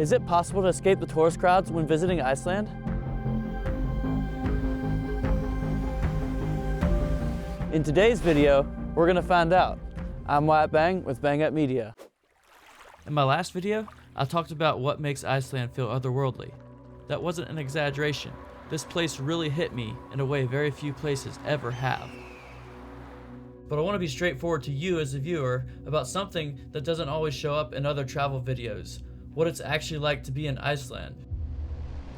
Is it possible to escape the tourist crowds when visiting Iceland? In today's video, we're gonna find out. I'm Wyatt Bang with Bang Up Media. In my last video, I talked about what makes Iceland feel otherworldly. That wasn't an exaggeration. This place really hit me in a way very few places ever have. But I want to be straightforward to you as a viewer about something that doesn't always show up in other travel videos, what it's actually like to be in Iceland.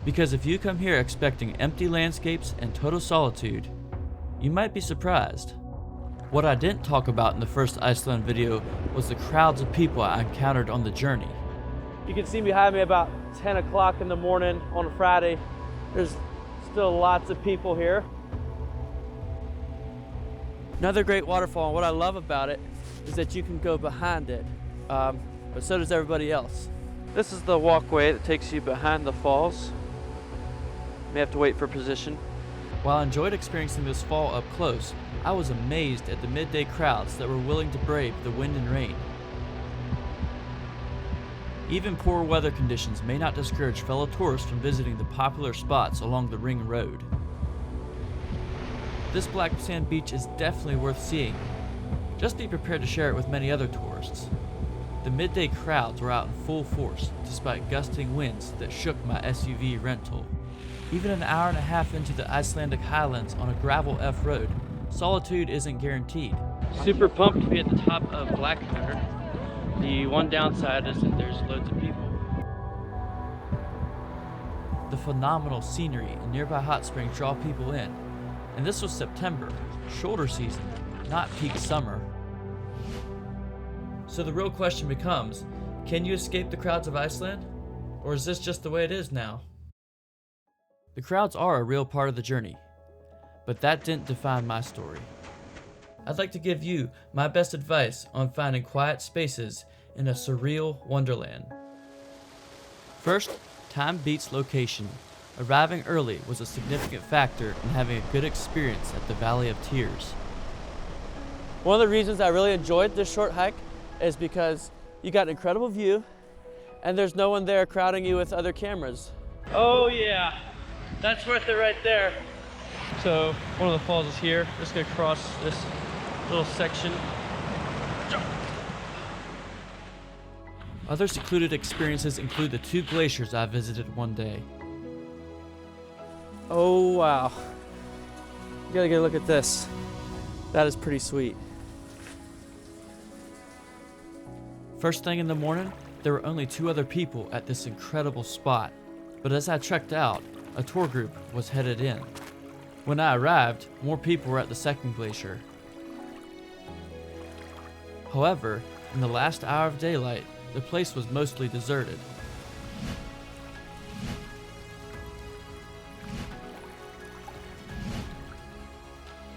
Because if you come here expecting empty landscapes and total solitude, you might be surprised. What I didn't talk about in the first Iceland video was the crowds of people I encountered on the journey. You can see behind me about 10 o'clock in the morning on a Friday. There's still lots of people here. Another great waterfall, and what I love about it is that you can go behind it, but so does everybody else. This is the walkway that takes you behind the falls. You may have to wait for position. While I enjoyed experiencing this fall up close, I was amazed at the midday crowds that were willing to brave the wind and rain. Even poor weather conditions may not discourage fellow tourists from visiting the popular spots along the Ring Road. This black sand beach is definitely worth seeing. Just be prepared to share it with many other tourists. The midday crowds were out in full force despite gusting winds that shook my SUV rental. Even an hour and a half into the Icelandic highlands on a gravel F road, solitude isn't guaranteed. Super pumped to be at the top of Blackadder. The one downside is that there's loads of people. The phenomenal scenery and nearby hot springs draw people in. And this was September, shoulder season, not peak summer. So the real question becomes, can you escape the crowds of Iceland? Or is this just the way it is now? The crowds are a real part of the journey, but that didn't define my story. I'd like to give you my best advice on finding quiet spaces in a surreal wonderland. First, time beats location. Arriving early was a significant factor in having a good experience at the Valley of Tears. One of the reasons I really enjoyed this short hike is because you got an incredible view and there's no one there crowding you with other cameras. Oh yeah, that's worth it right there. So one of the falls is here. Just gonna cross this little section. Other secluded experiences include the 2 glaciers I visited one day. Oh wow, you gotta get a look at this. That is pretty sweet. First thing in the morning, there were only 2 other people at this incredible spot, but as I trekked out, a tour group was headed in. When I arrived, more people were at the second glacier. However, in the last hour of daylight, the place was mostly deserted.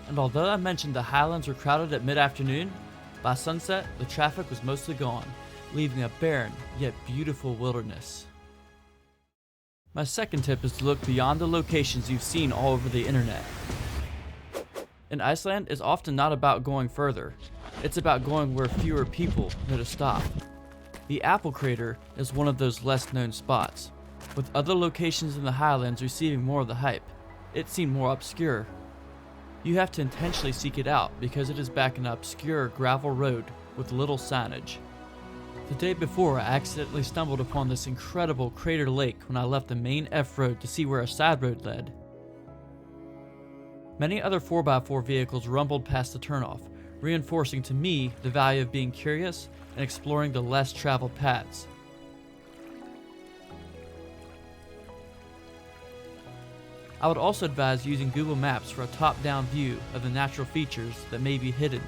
And although I mentioned the highlands were crowded at mid-afternoon, by sunset the traffic was mostly gone, leaving a barren yet beautiful wilderness. My second tip is to look beyond the locations you've seen all over the internet. In Iceland, it's often not about going further. It's about going where fewer people know to stop. The Apple Crater is one of those less known spots, with other locations in the highlands receiving more of the hype. It seemed more obscure. You have to intentionally seek it out because it is back in an obscure gravel road with little signage. The day before, I accidentally stumbled upon this incredible crater lake when I left the main F road to see where a side road led. Many other 4x4 vehicles rumbled past the turnoff, reinforcing to me the value of being curious and exploring the less traveled paths. I would also advise using Google Maps for a top-down view of the natural features that may be hidden.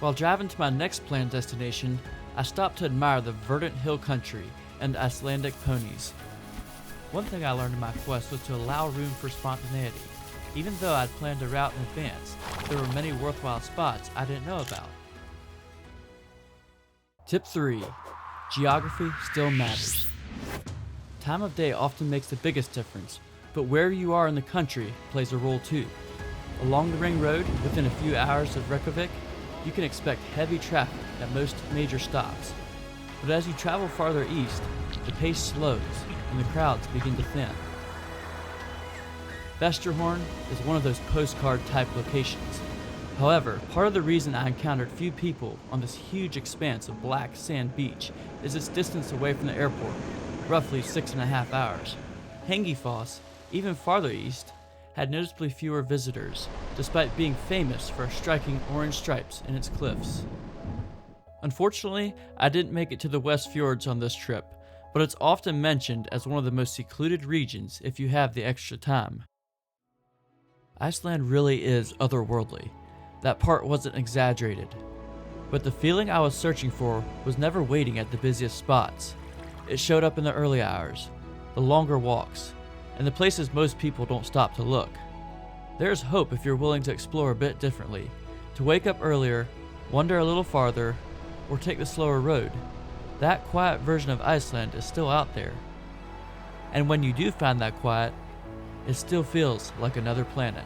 While driving to my next planned destination, I stopped to admire the verdant hill country and Icelandic ponies. One thing I learned in my quest was to allow room for spontaneity. Even though I'd planned a route in advance, there were many worthwhile spots I didn't know about. Tip 3. Geography still matters. Time of day often makes the biggest difference, but where you are in the country plays a role too. Along the Ring Road, within a few hours of Reykjavik, you can expect heavy traffic at most major stops. But as you travel farther east, the pace slows and the crowds begin to thin. Vesterhorn is one of those postcard-type locations. However, part of the reason I encountered few people on this huge expanse of black sand beach is its distance away from the airport, roughly 6.5 hours. Hengifoss, even farther east, had noticeably fewer visitors, despite being famous for striking orange stripes in its cliffs. Unfortunately, I didn't make it to the West Fjords on this trip, but it's often mentioned as one of the most secluded regions if you have the extra time. Iceland really is otherworldly. That part wasn't exaggerated. But the feeling I was searching for was never waiting at the busiest spots. It showed up in the early hours, the longer walks, and the places most people don't stop to look. There's hope if you're willing to explore a bit differently, to wake up earlier, wander a little farther, or take the slower road. That quiet version of Iceland is still out there. And when you do find that quiet, it still feels like another planet.